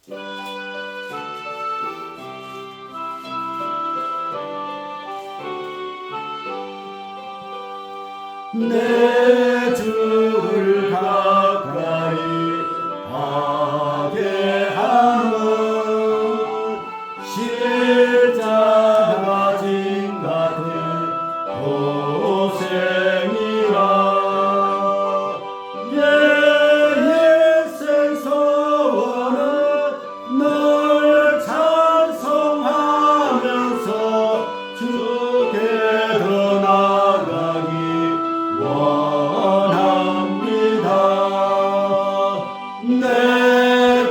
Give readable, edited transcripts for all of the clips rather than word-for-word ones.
내 주를 가까이 하게 하는 십자가 진 같은 고생이라. 내 일생 소원은 널 찬송하면서 주께 더 나아가기 원합니다. 내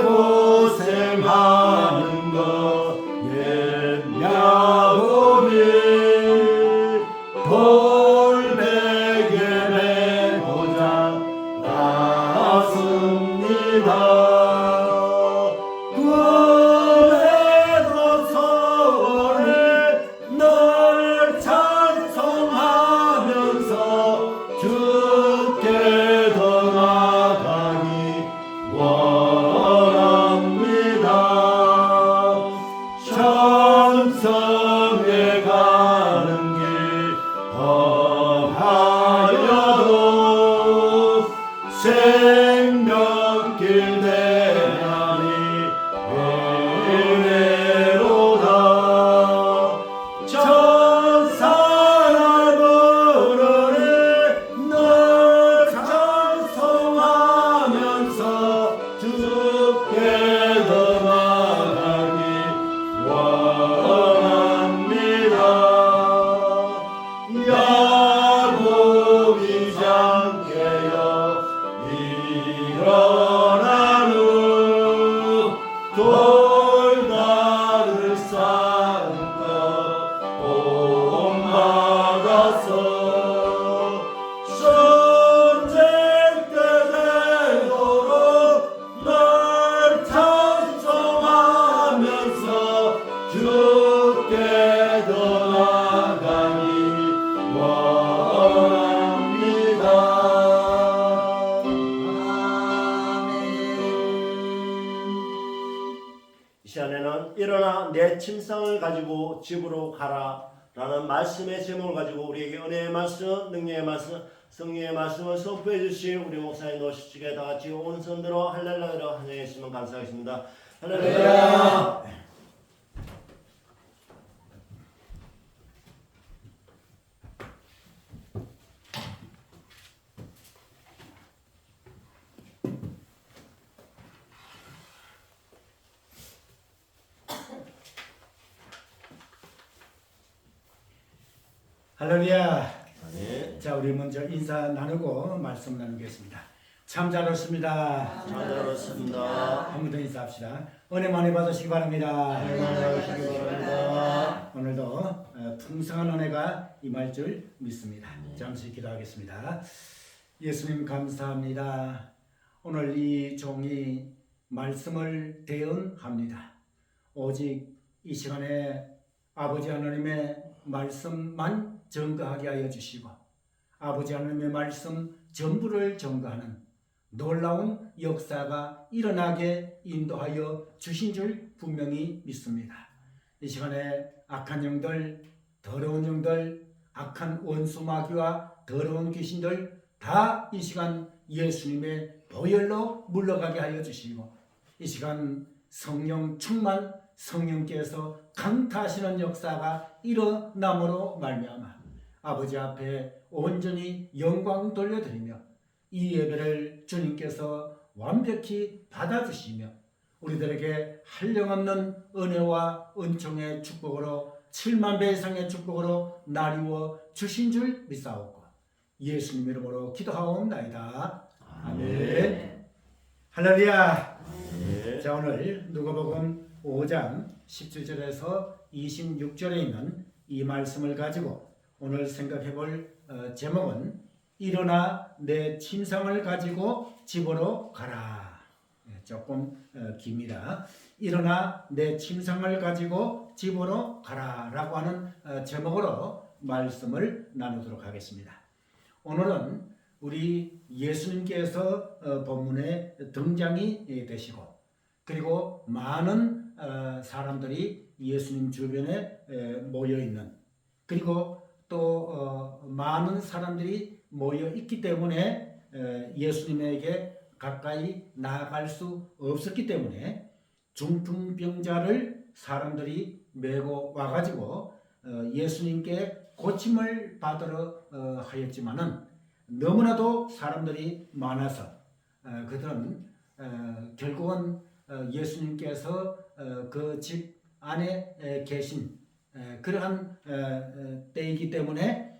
고생하는 것 옛야곱이 돌베개 메고자 갔습니다. 꿈에도 소원해 널 찬송하면서 주께 더 나아가기 원합니다. 천성에 가는 길 험하여도 생명길 대하니 은혜로다. 천사라 부르네 널 찬송하면서 주께 더 나아가기 원합니다. 야곱이 장께여 일어나는 돌다를 쌓은 것 본받았어. 전쟁 때 되도록 널 찬송하면서 주께 더 나아가기 원합니다. 이 시간에는 일어나 내 침상을 가지고 집으로 가라 라는 말씀의 제목을 가지고 우리에게 은혜의 말씀, 능력의 말씀, 성령의 말씀을 선포해 주실 우리 목사님 노시측에 다 같이 온손들어 할렐루야로 환영해 주시면 감사하겠습니다. 할렐루야. 할렐루야. 네. 자, 우리 먼저 인사 나누고 말씀 나누겠습니다. 참 잘 오셨습니다. 잘 들었습니다. 한 번 더 인사합시다. 은혜 많이 받으시기 바랍니다. 하시기 바랍니다. 오늘도 풍성한 은혜가 임할 줄 믿습니다. 잠시 기도하겠습니다. 예수님 감사합니다. 오늘 이 종이 말씀을 대응합니다. 오직 이 시간에 아버지 하나님의 말씀만 증거하게 하여 주시고 아버지 하나님의 말씀 전부를 증거하는 놀라운 역사가 일어나게 인도하여 주신 줄 분명히 믿습니다. 이 시간에 악한 영들, 더러운 영들, 악한 원수 마귀와 더러운 귀신들 다 이 시간 예수님의 보혈로 물러가게 하여 주시고 이 시간 성령 충만, 성령께서 강타하시는 역사가 일어남으로 말미암아 아버지 앞에 온전히 영광 돌려드리며 이 예배를 주님께서 완벽히 받아주시며 우리들에게 한량없는 은혜와 은총의 축복으로 7만 배 이상의 축복으로 나리워 주신 줄 믿사옵고 예수님 이름으로 기도하옵나이다. 아멘. 할렐루야. 네. 자, 오늘 누가복음 5장 17절에서 26절에 있는 이 말씀을 가지고 오늘 생각해 볼 제목은 일어나 내 침상을 가지고 집으로 가라. 조금 깁니다. 일어나 내 침상을 가지고 집으로 가라 라고 하는 제목으로 말씀을 나누도록 하겠습니다. 오늘은 우리 예수님께서 본문에 등장이 되시고 그리고 많은 사람들이 예수님 주변에 모여 있는, 그리고 또 많은 사람들이 모여 있기 때문에 예수님에게 가까이 나아갈 수 없었기 때문에 중풍병자를 사람들이 메고 와가지고 예수님께 고침을 받으러 하였지만은 너무나도 사람들이 많아서 그들은 결국은 예수님께서 그 집 안에 계신 그러한 때이기 때문에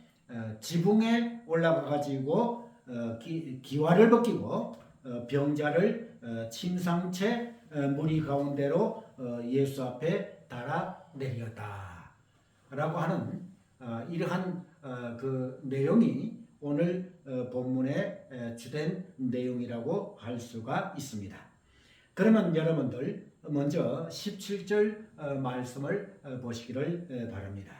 지붕에 올라가 가지고 기와를 벗기고 병자를 침상채 무리 가운데로 예수 앞에 달아 내렸다라고 하는 이러한 그 내용이 오늘 본문의 주된 내용이라고 할 수가 있습니다. 그러면 여러분들 먼저 17절 말씀을 보시기를 바랍니다.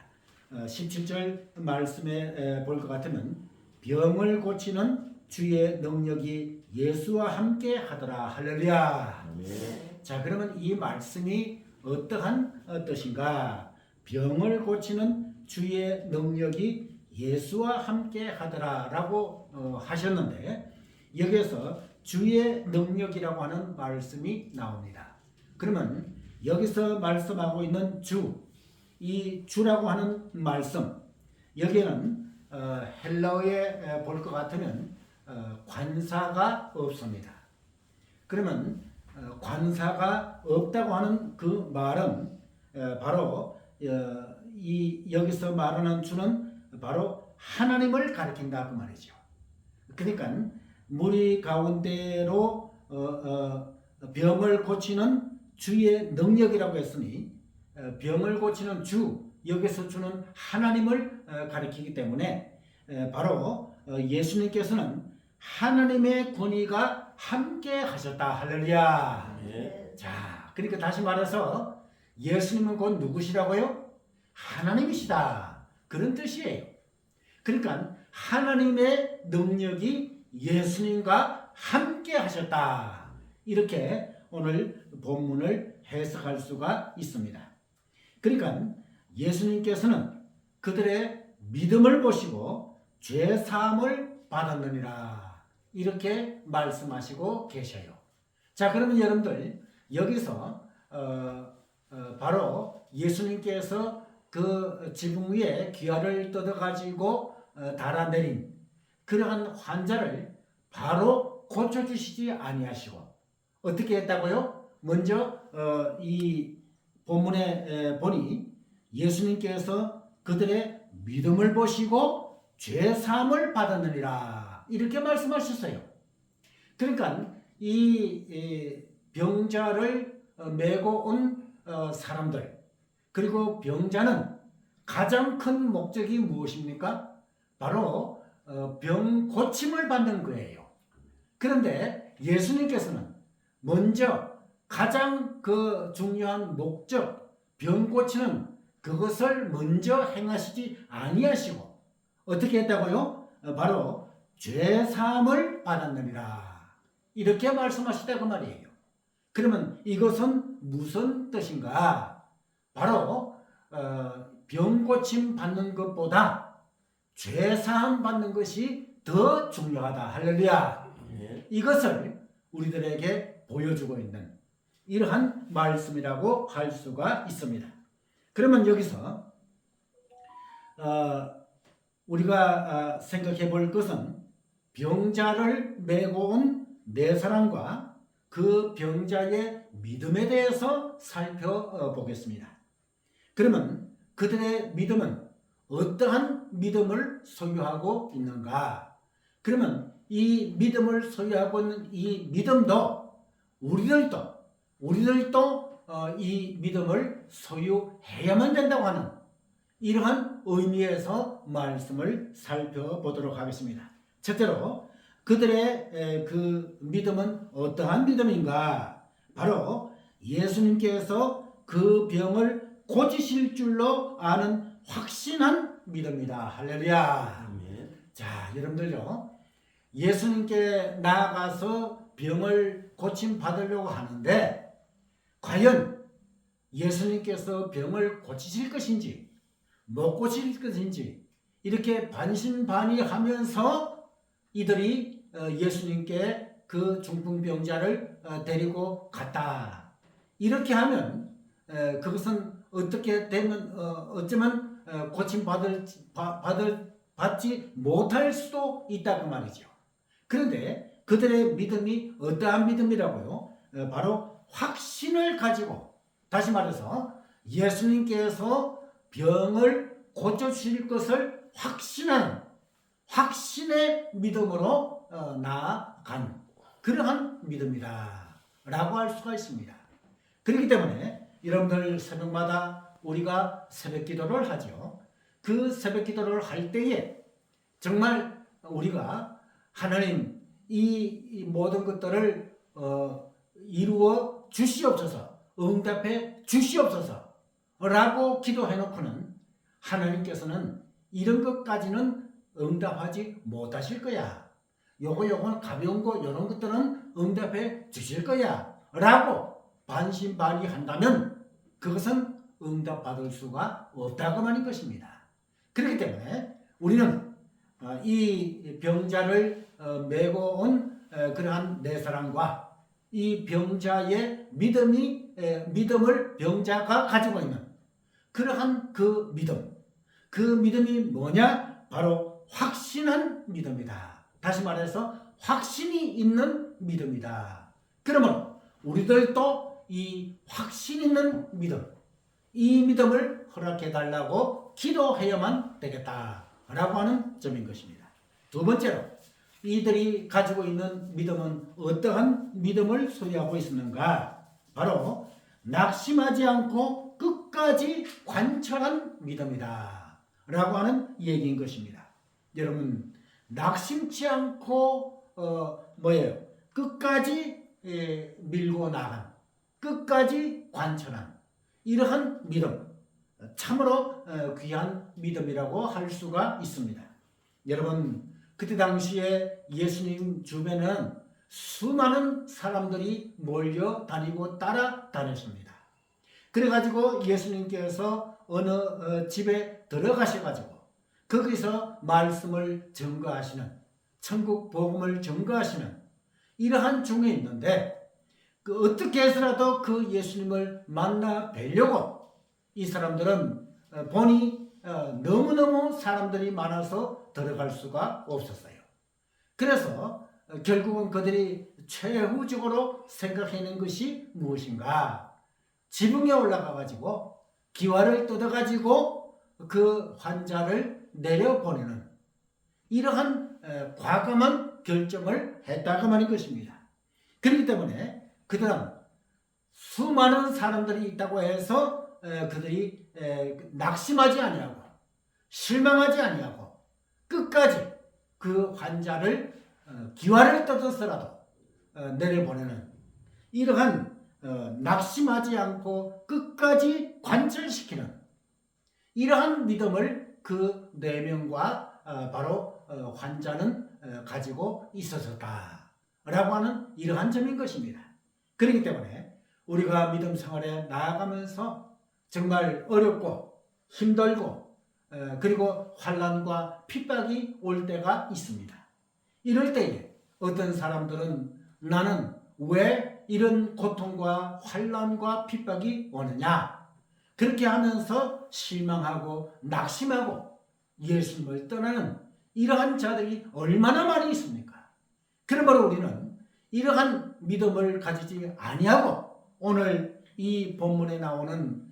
17절 말씀에 볼 것 같으면 병을 고치는 주의 능력이 예수와 함께 하더라. 할렐루야. 자, 그러면 이 말씀이 어떠한 뜻인가? 병을 고치는 주의 능력이 예수와 함께 하더라 라고 하셨는데 여기에서 주의 능력이라고 하는 말씀이 나옵니다. 그러면 여기서 말씀하고 있는 주, 이 주라고 하는 말씀, 여기에는 헬라어에 볼 것 같으면 관사가 없습니다. 그러면 관사가 없다고 하는 그 말은 바로 여기서 말하는 주는 바로 하나님을 가리킨다 그 말이죠. 그러니까 무리 가운데로 병을 고치는 주의 능력이라고 했으니 병을 고치는 주, 여기서 주는 하나님을 가리키기 때문에 바로 예수님께서는 하나님의 권위가 함께 하셨다. 할렐루야. 자, 그러니까 다시 말해서 예수님은 곧 누구시라고요? 하나님이시다. 그런 뜻이에요. 그러니까 하나님의 능력이 예수님과 함께 하셨다. 이렇게 오늘 본문을 해석할 수가 있습니다. 그러니까 예수님께서는 그들의 믿음을 보시고 죄 사함을 받았느니라. 이렇게 말씀하시고 계셔요. 자, 그러면 여러분들 여기서 바로 예수님께서 그 지붕 위에 귀화를 뜯어가지고 달아내린 그러한 환자를 바로 고쳐주시지 아니하시고 어떻게 했다고요? 먼저 이 본문에 보니 예수님께서 그들의 믿음을 보시고 죄사함을 받았느니라 이렇게 말씀하셨어요. 그러니까 이 병자를 메고 온 사람들, 그리고 병자는 가장 큰 목적이 무엇입니까? 바로 병 고침을 받는 거예요. 그런데 예수님께서는 먼저 가장 그 중요한 목적, 병 고치는 그것을 먼저 행하시지 아니하시고 어떻게 했다고요? 바로 죄 사함을 받았느니라 이렇게 말씀하시다 그 말이에요. 그러면 이것은 무슨 뜻인가? 바로 병 고침 받는 것보다 죄 사함 받는 것이 더 중요하다. 할렐루야. 이것을 우리들에게 보여주고 있는 이러한 말씀이라고 할 수가 있습니다. 그러면 여기서 우리가 생각해 볼 것은 병자를 메고 온 네 사람과 그 병자의 믿음에 대해서 살펴보겠습니다. 그러면 그들의 믿음은 어떠한 믿음을 소유하고 있는가? 그러면 이 믿음을 소유하고 있는 이 믿음도 우리들도 이 믿음을 소유해야만 된다고 하는 이러한 의미에서 말씀을 살펴보도록 하겠습니다. 첫째로 그들의 그 믿음은 어떠한 믿음인가? 바로 예수님께서 그 병을 고치실 줄로 아는 확신한 믿음이다. 할렐루야. 자, 여러분들요, 예수님께 나아가서 병을 고침 받으려고 하는데 과연 예수님께서 병을 고치실 것인지 못 고칠 것인지 이렇게 반신반의하면서 이들이 예수님께 그 중풍병자를 데리고 갔다. 이렇게 하면 그것은 어떻게 되면 어쩌면 받지 못할 수도 있다 그 말이죠. 그런데 그들의 믿음이 어떠한 믿음이라고요? 바로 확신을 가지고, 다시 말해서 예수님께서 병을 고쳐주실 것을 확신하는 확신의 믿음으로 나아간 그러한 믿음이다 라고 할 수가 있습니다. 그렇기 때문에 여러분들 새벽마다 우리가 새벽 기도를 하죠. 그 새벽 기도를 할 때에 정말 우리가 하나님 이 모든 것들을 이루어 주시옵소서, 응답해 주시옵소서 라고 기도해 놓고는 하나님께서는 이런 것까지는 응답하지 못하실 거야. 요거는 가벼운 거 이런 것들은 응답해 주실 거야 라고 반신반의한다면 그것은 응답받을 수가 없다고 하는 것입니다. 그렇기 때문에 우리는 이 병자를 메고 온 그러한 네 사람과 이 병자의 믿음을 병자가 가지고 있는 그러한 그 믿음이 뭐냐? 바로 확신한 믿음이다. 다시 말해서 확신이 있는 믿음이다. 그러면 우리들도 이 확신 있는 믿음, 이 믿음을 허락해 달라고 기도해야만 되겠다라고 하는 점인 것입니다. 두 번째로 이들이 가지고 있는 믿음은 어떠한 믿음을 소유하고 있었는가? 바로 낙심하지 않고 끝까지 관철한 믿음이다 라고 하는 얘기인 것입니다. 여러분, 낙심치 않고 끝까지 밀고 나간, 끝까지 관철한 이러한 믿음, 참으로 귀한 믿음이라고 할 수가 있습니다. 여러분, 그때 당시에 예수님 주변에는 수많은 사람들이 몰려다니고 따라다녔습니다. 그래가지고 예수님께서 어느 집에 들어가셔가지고 거기서 말씀을 증거하시는, 천국 복음을 증거하시는 이러한 중에 있는데 어떻게 해서라도 그 예수님을 만나 뵈려고 이 사람들은 보니 너무너무 사람들이 많아서 들어갈 수가 없었어요. 그래서 결국은 그들이 최후적으로 생각하는 것이 무엇인가? 지붕에 올라가가지고 기와를 뜯어가지고 그 환자를 내려보내는 이러한 과감한 결정을 했다고 하는 것입니다. 그렇기 때문에 그들은 수많은 사람들이 있다고 해서 그들이 낙심하지 아니하고 실망하지 아니하고 끝까지 그 환자를 기와를 뜯어서라도 내려보내는 이러한 낙심하지 않고 끝까지 관철시키는 이러한 믿음을 그 네 명과 바로 환자는 가지고 있었다라고 하는 이러한 점인 것입니다. 그렇기 때문에 우리가 믿음 생활에 나아가면서 정말 어렵고 힘들고 그리고 환난과 핍박이 올 때가 있습니다. 이럴 때에 어떤 사람들은 나는 왜 이런 고통과 환난과 핍박이 오느냐 그렇게 하면서 실망하고 낙심하고 예수님을 떠나는 이러한 자들이 얼마나 많이 있습니까? 그러므로 우리는 이러한 믿음을 가지지 아니하고 오늘 이 본문에 나오는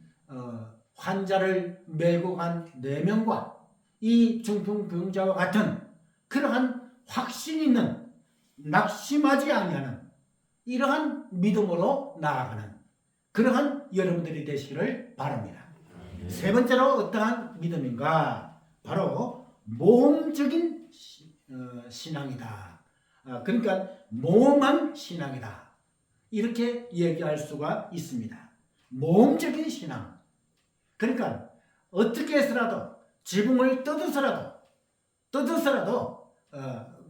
환자를 메고 간 4명과 이 중풍병자와 같은 그러한 확신 있는 낙심하지 아니하는 이러한 믿음으로 나아가는 그러한 여러분들이 되시기를 바랍니다. 세 번째로 어떠한 믿음인가? 바로 모험적인 신앙이다. 그러니까 모험한 신앙이다. 이렇게 얘기할 수가 있습니다. 모험적인 신앙. 그러니까 어떻게 해서라도 지붕을 뜯어서라도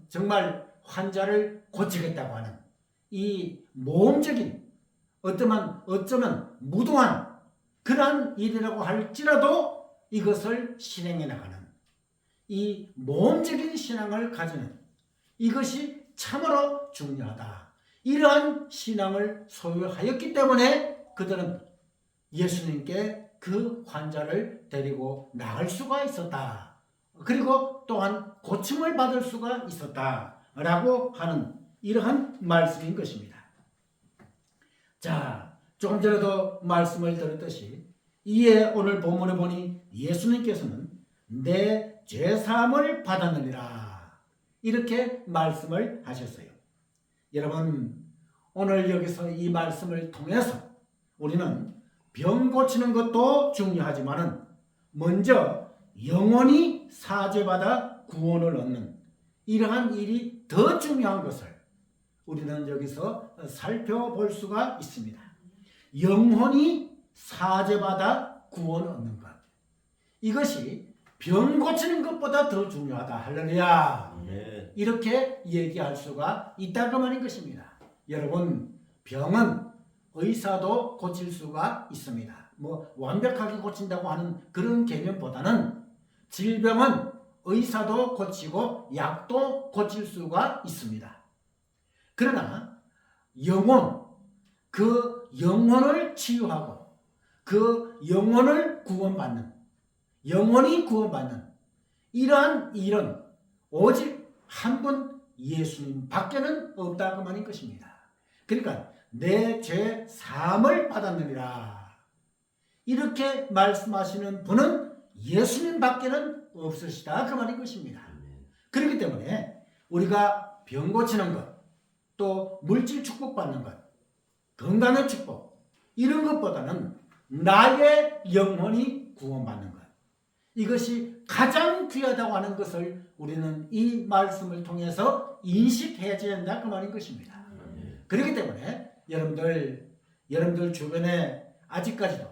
정말 환자를 고치겠다고 하는 이 모험적인 어쩌면 무도한 그러한 일이라고 할지라도 이것을 실행해 나가는 이 모험적인 신앙을 가지는 이것이 참으로 중요하다. 이러한 신앙을 소유하였기 때문에 그들은 예수님께 그 환자를 데리고 나갈 수가 있었다. 그리고 또한 고침을 받을 수가 있었다라고 하는 이러한 말씀인 것입니다. 자, 조금 전에도 말씀을 드렸듯이 이에 오늘 본문에 보니 예수님께서는 내 죄사함을 받았느니라 이렇게 말씀을 하셨어요. 여러분, 오늘 여기서 이 말씀을 통해서 우리는 병 고치는 것도 중요하지만 먼저 영원히 사죄받아 구원을 얻는 이러한 일이 더 중요한 것을 우리는 여기서 살펴볼 수가 있습니다. 영원히 사죄받아 구원 얻는 것. 이것이 병 고치는 것보다 더 중요하다. 할렐루야. 이렇게 얘기할 수가 있다고 말인 것입니다. 여러분, 병은 의사도 고칠 수가 있습니다. 완벽하게 고친다고 하는 그런 개념보다는 질병은 의사도 고치고 약도 고칠 수가 있습니다. 그러나 영혼, 그 영혼을 치유하고 그 영혼을 구원받는, 영원히 구원받는 이러한 일은 오직 한 분 예수님 밖에는 없다고 말인 것입니다. 그러니까 내 죄 사함을 받았느니라 이렇게 말씀하시는 분은 예수님 밖에는 없으시다 그 말인 것입니다. 그렇기 때문에 우리가 병 고치는 것, 또 물질 축복받는 것, 건강의 축복 이런 것보다는 나의 영혼이 구원받는 것, 이것이 가장 귀하다고 하는 것을 우리는 이 말씀을 통해서 인식해야 된다 그 말인 것입니다. 그렇기 때문에 여러분들 주변에 아직까지도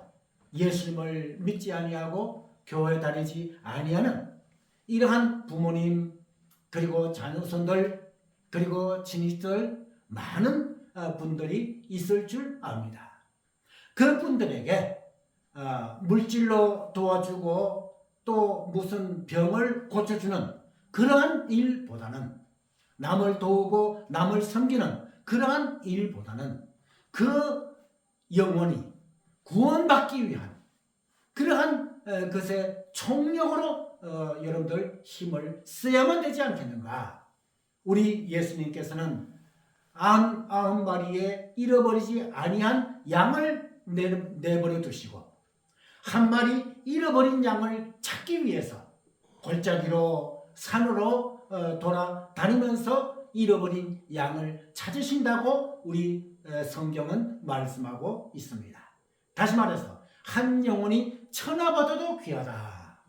예수님을 믿지 아니하고 교회 다니지 아니하는 이러한 부모님 그리고 자녀손들 그리고 친구들 많은 분들이 있을 줄 압니다. 그 분들에게 물질로 도와주고 또 무슨 병을 고쳐주는 그러한 일보다는 남을 도우고 남을 섬기는 그러한 일보다는 그 영혼이 구원받기 위한 그러한 것의 총력으로 여러분들 힘을 써야만 되지 않겠는가. 우리 예수님께서는 99마리의 잃어버리지 아니한 양을 내버려 두시고 한 마리 잃어버린 양을 찾기 위해서 골짜기로 산으로 돌아다니면서 잃어버린 양을 찾으신다고 우리 성경은 말씀하고 있습니다. 다시 말해서 한 영혼이 천하보다도 귀하다.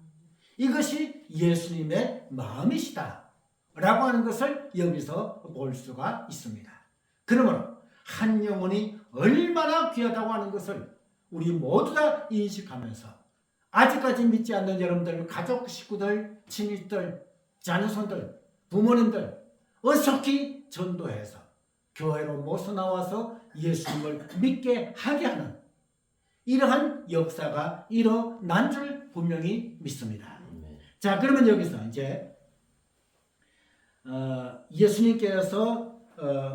이것이 예수님의 마음이시다 라고 하는 것을 여기서 볼 수가 있습니다. 그러므로 한 영혼이 얼마나 귀하다고 하는 것을 우리 모두 다 인식하면서 아직까지 믿지 않는 여러분들, 가족, 식구들, 친구들, 자녀손들, 부모님들 어속히 전도해서 교회로 모셔 나와서 예수님을 믿게 하게 하는 이러한 역사가 일어난 줄 분명히 믿습니다. 자, 그러면 여기서 이제 예수님께서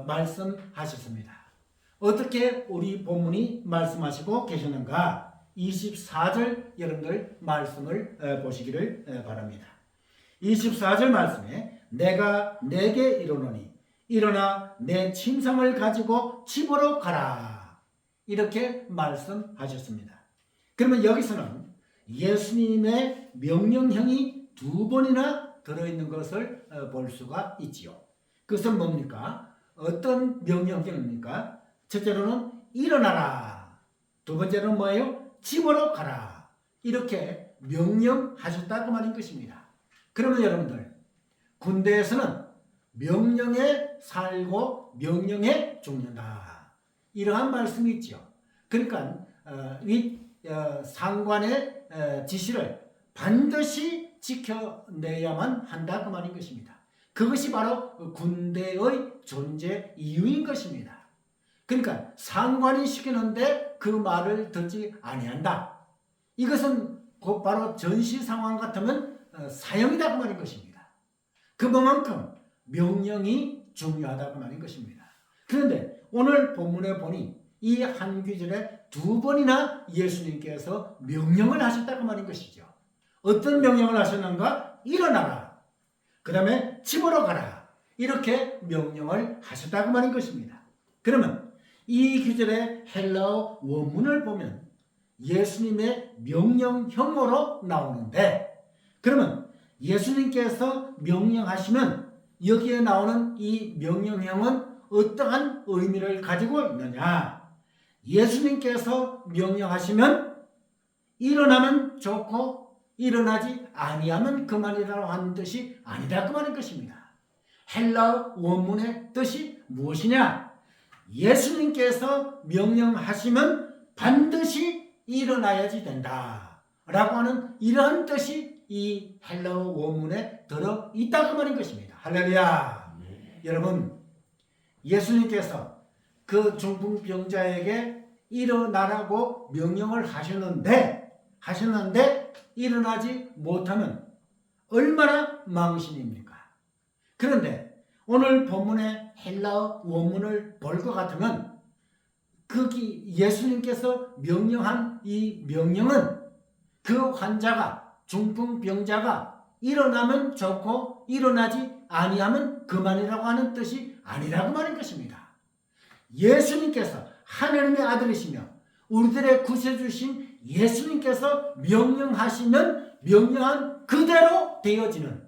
말씀하셨습니다. 어떻게 우리 본문이 말씀하시고 계시는가? 24절 여러분들 말씀을 보시기를 바랍니다. 24절 말씀에 내가 내게 이르노니 일어나 내 침상을 가지고 집으로 가라 이렇게 말씀하셨습니다. 그러면 여기서는 예수님의 명령형이 두 번이나 들어있는 것을 볼 수가 있지요. 그것은 뭡니까? 어떤 명령형입니까? 첫째로는 일어나라. 두 번째로는 뭐예요? 집으로 가라. 이렇게 명령하셨다고 말인 것입니다. 그러면 여러분들 군대에서는 명령에 살고 명령에 죽는다. 이러한 말씀이 있죠. 그러니까 상관의 지시를 반드시 지켜내야만 한다 그 말인 것입니다. 그것이 바로 군대의 존재 이유인 것입니다. 그러니까 상관이 시키는데 그 말을 듣지 아니한다. 이것은 곧 바로 전시 상황 같으면 사형이다 그 말인 것입니다. 그만큼 명령이 중요하다 그 말인 것입니다. 그런데 오늘 본문에 보니 이 한 구절에 두 번이나 예수님께서 명령을 하셨다 그 말인 것이죠. 어떤 명령을 하셨는가? 일어나라. 그 다음에 집으로 가라. 이렇게 명령을 하셨다 그 말인 것입니다. 그러면 이 구절의 헬라어 원문을 보면 예수님의 명령형으로 나오는데, 그러면 예수님께서 명령하시면 여기에 나오는 이 명령형은 어떠한 의미를 가지고 있느냐? 예수님께서 명령하시면 일어나면 좋고 일어나지 아니하면 그만이라고 하는 뜻이 아니다 그 말인 것입니다. 헬라어 원문의 뜻이 무엇이냐? 예수님께서 명령하시면 반드시 일어나야지 된다 라고 하는 이러한 뜻이 이 헬라어 원문에 들어있다 그 말인 것입니다. 할렐루야. 여러분, 예수님께서 그 중풍병자에게 일어나라고 명령을 하셨는데 일어나지 못하면 얼마나 망신입니까? 그런데 오늘 본문의 헬라어 원문을 볼 것 같으면 예수님께서 명령한 이 명령은 그 환자가, 중풍병자가 일어나면 좋고 일어나지 아니하면 그만이라고 하는 뜻이 아니라고 말인 것입니다. 예수님께서 하나님의 아들이시며 우리들의 구세주신 예수님께서 명령하시면 명령한 그대로 되어지는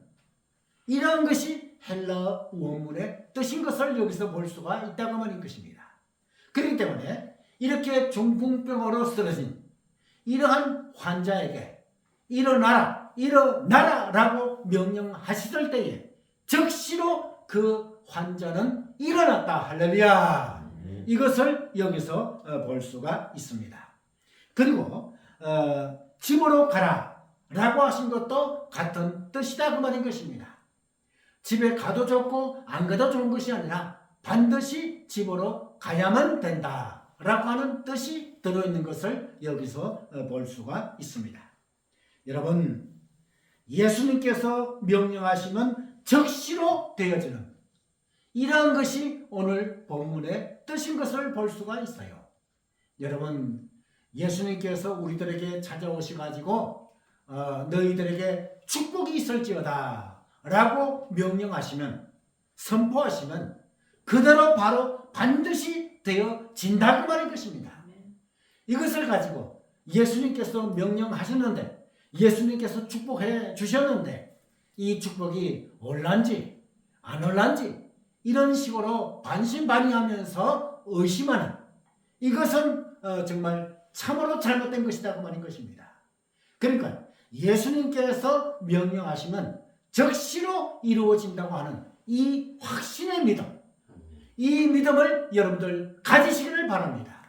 이러한 것이 헬라어 원문의 뜻인 것을 여기서 볼 수가 있다고 말인 것입니다. 그렇기 때문에 이렇게 중풍병으로 쓰러진 이러한 환자에게 일어나라 라고 명령하셨을 때에 즉시로 그 환자는 일어났다. 할렐루야. 이것을 여기서 볼 수가 있습니다. 그리고 집으로 가라 라고 하신 것도 같은 뜻이다 그 말인 것입니다. 집에 가도 좋고 안 가도 좋은 것이 아니라 반드시 집으로 가야만 된다 라고 하는 뜻이 들어있는 것을 여기서 볼 수가 있습니다. 여러분, 예수님께서 명령하시면 즉시로 되어지는 이러한 것이 오늘 본문의 뜻인 것을 볼 수가 있어요. 여러분, 예수님께서 우리들에게 찾아오셔가지고 너희들에게 축복이 있을지어다 라고 명령하시면, 선포하시면 그대로 바로 반드시 되어진다 그 말인 것입니다. 이것을 가지고 예수님께서 명령하셨는데, 예수님께서 축복해 주셨는데 이 축복이 올란지 안 올란지 이런 식으로 반신반의하면서 의심하는 이것은 정말 참으로 잘못된 것이다 그 말인 것입니다. 그러니까 예수님께서 명령하시면 즉시로 이루어진다고 하는 이 확신의 믿음, 이 믿음을 여러분들 가지시기를 바랍니다.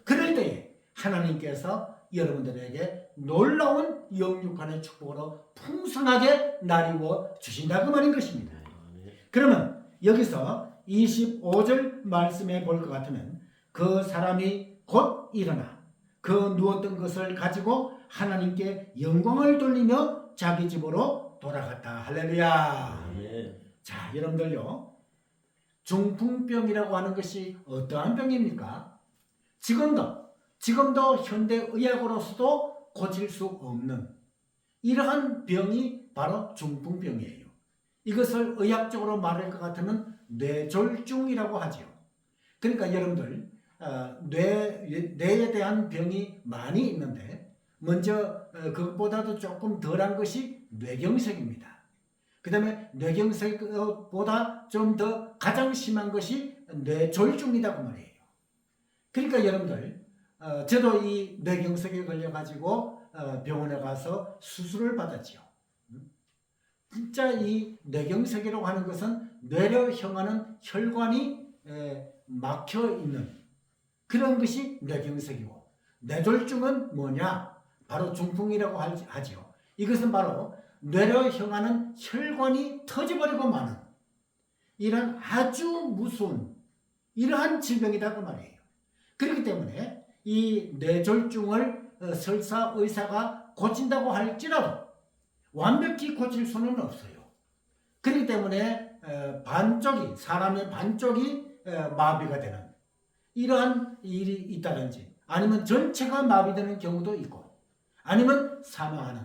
그럴 때에 하나님께서 여러분들에게 놀라운 영육간의 축복으로 풍성하게 나누어 주신다 그 말인 것입니다. 그러면 여기서 25절 말씀에 볼 것 같으면 그 사람이 곧 일어나 그 누웠던 것을 가지고 하나님께 영광을 돌리며 자기 집으로 돌아갔다. 할렐루야. 자, 여러분들요, 중풍병이라고 하는 것이 어떠한 병입니까? 지금도 현대의학으로서도 고칠 수 없는 이러한 병이 바로 중풍병이에요. 이것을 의학적으로 말할 것 같으면 뇌졸중이라고 하죠. 그러니까 여러분들 뇌에 대한 병이 많이 있는데 먼저 그것보다도 조금 덜한 것이 뇌경색입니다. 그 다음에 뇌경색보다 좀 더 가장 심한 것이 뇌졸중이다 그 말이에요. 그러니까 여러분들 저도 이 뇌경색에 걸려가지고 병원에 가서 수술을 받았죠. 진짜 이 뇌경색이라고 하는 것은 뇌로 향하는 혈관이 막혀 있는 그런 것이 뇌경색이고, 뇌졸중은 뭐냐? 바로 중풍이라고 하죠. 이것은 바로 뇌로 향하는 혈관이 터져버리고 마는 이런 아주 무서운 이러한 질병이다 그 말이에요. 그렇기 때문에 이 뇌졸중을 설사 의사가 고친다고 할지라도 완벽히 고칠 수는 없어요. 그렇기 때문에 반쪽이 사람의 반쪽이 마비가 되는 이러한 일이 있다든지 아니면 전체가 마비되는 경우도 있고 아니면 사망하는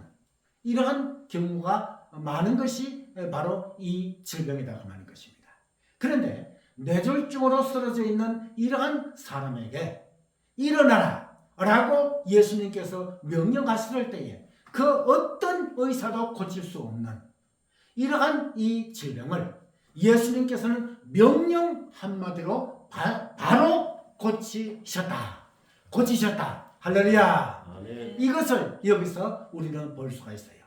이러한 경우가 많은 것이 바로 이 질병이다 하는 것입니다. 그런데 뇌졸중으로 쓰러져 있는 이러한 사람에게 일어나라 라고 예수님께서 명령하실 때에 그 어떤 의사도 고칠 수 없는 이러한 이 질병을 예수님께서는 명령 한마디로 바로 고치셨다. 할렐루야. 아멘. 이것을 여기서 우리는 볼 수가 있어요.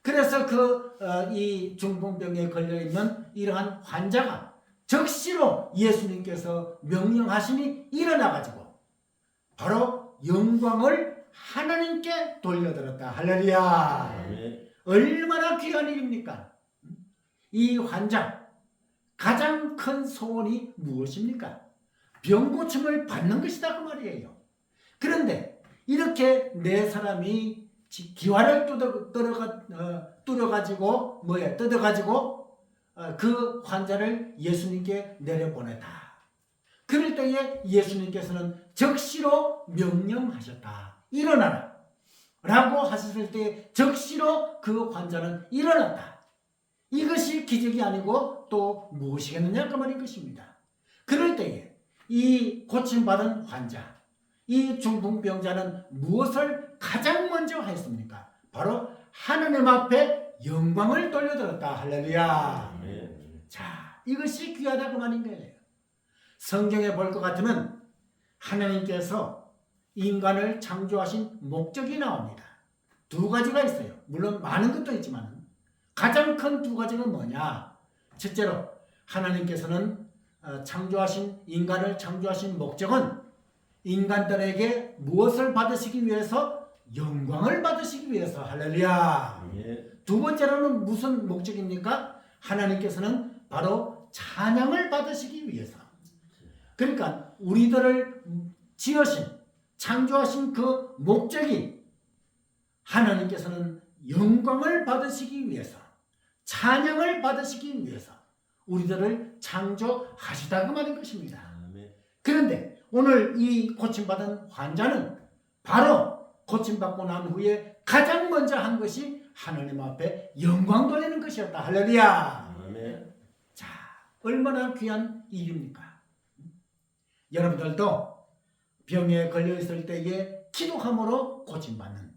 그래서 이 중풍병에 걸려 있는 이러한 환자가 적시로 예수님께서 명령하시니 일어나 가지고 바로 영광을 하나님께 돌려드렸다. 할렐루야. 아멘. 얼마나 귀한 일입니까? 이 환자 가장 큰 소원이 무엇입니까? 병고침을 받는 것이다 그 말이에요. 그런데 이렇게 네 사람이 기와를 뜯어가지고 그 환자를 예수님께 내려보냈다. 그럴 때에 예수님께서는 적시로 명령하셨다. 일어나라 라고 하셨을 때 적시로 그 환자는 일어났다. 이것이 기적이 아니고 또 무엇이겠느냐 그 말인 것입니다. 그럴 때에 이 고침받은 환자, 이 중풍병자는 무엇을 가장 먼저 했습니까? 바로 하나님 앞에 영광을 돌려드렸다. 할렐루야. 아멘. 자, 이것이 귀하다 그 말인 거예요. 성경에 볼 것 같으면 하나님께서 인간을 창조하신 목적이 나옵니다. 두 가지가 있어요. 물론 많은 것도 있지만 가장 큰 두 가지는 뭐냐? 첫째로 하나님께서는 인간을 창조하신 목적은 인간들에게 무엇을 받으시기 위해서? 영광을 받으시기 위해서. 할렐루야. 아멘. 두 번째로는 무슨 목적입니까? 하나님께서는 바로 찬양을 받으시기 위해서. 그러니까 우리들을 창조하신 그 목적이 하나님께서는 영광을 받으시기 위해서, 찬양을 받으시기 위해서 우리들을 창조하시다 그 말인 것입니다. 아멘. 그런데 오늘 이 고침받은 환자는 바로 고침받고 난 후에 가장 먼저 한 것이 하나님 앞에 영광 돌리는 것이었다. 할렐루야. 아멘. 자, 얼마나 귀한 일입니까? 여러분들도 병에 걸려 있을 때에 기도함으로 고침받는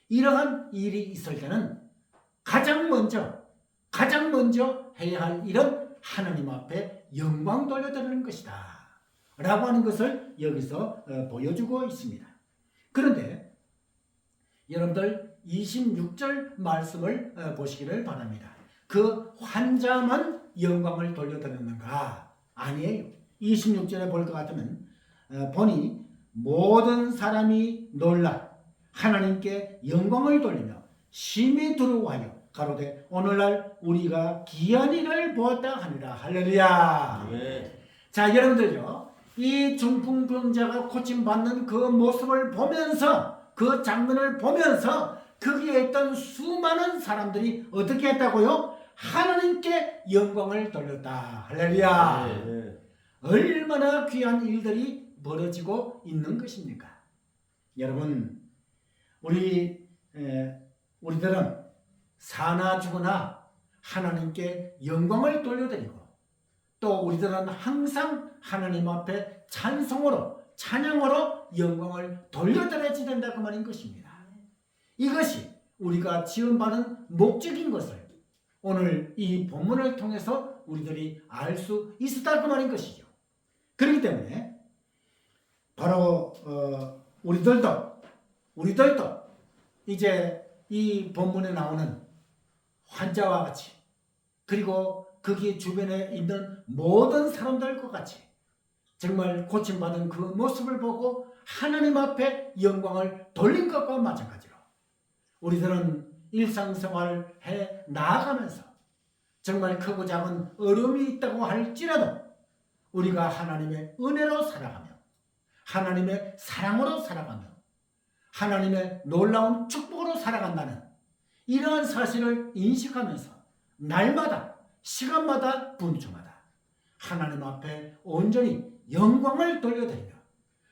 이러한 일이 있을 때는 가장 먼저 해야 할 일은 하나님 앞에 영광 돌려드리는 것이다 라고 하는 것을 여기서 보여주고 있습니다. 그런데 여러분들 26절 말씀을 보시기를 바랍니다. 그 환자만 영광을 돌려드렸는가? 아니에요. 26절에 볼 것 같으면 보니 모든 사람이 놀라 하나님께 영광을 돌리며 심히 두려워하여 가로되 오늘날 우리가 기한 일을 보았다 하니라. 할렐루야. 아멘. 자, 여러분들요, 이 중풍병자가 고침받는 그 모습을 보면서, 그 장면을 보면서 거기에 있던 수많은 사람들이 어떻게 했다고요? 하나님께 영광을 돌렸다. 할렐루야. 아멘. 얼마나 귀한 일들이 벌어지고 있는 것입니까? 여러분, 우리들은 사나 죽으나 하나님께 영광을 돌려드리고 또 우리들은 항상 하나님 앞에 찬양으로 영광을 돌려드려야 된다 그 말인 것입니다. 이것이 우리가 지원받은 목적인 것을 오늘 이 본문을 통해서 우리들이 알 수 있었다 그 말인 것이죠. 그렇기 때문에 바로 우리들도 이제 이 본문에 나오는 환자와 같이 그리고 거기 주변에 있는 모든 사람들과 같이 정말 고침받은 그 모습을 보고 하나님 앞에 영광을 돌린 것과 마찬가지로 우리들은 일상생활을 해 나아가면서 정말 크고 작은 어려움이 있다고 할지라도 우리가 하나님의 은혜로 살아가며 하나님의 사랑으로 살아가며 하나님의 놀라운 축복으로 살아간다는 이러한 사실을 인식하면서 날마다 시간마다 분주마다 하나님 앞에 온전히 영광을 돌려드리며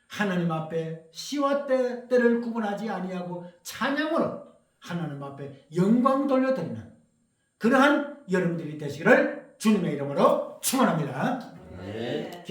하나님 앞에 시와 때를 구분하지 아니하고 찬양으로 하나님 앞에 영광 돌려드리는 그러한 여러분들이 되시기를 주님의 이름으로 축원합니다. 네.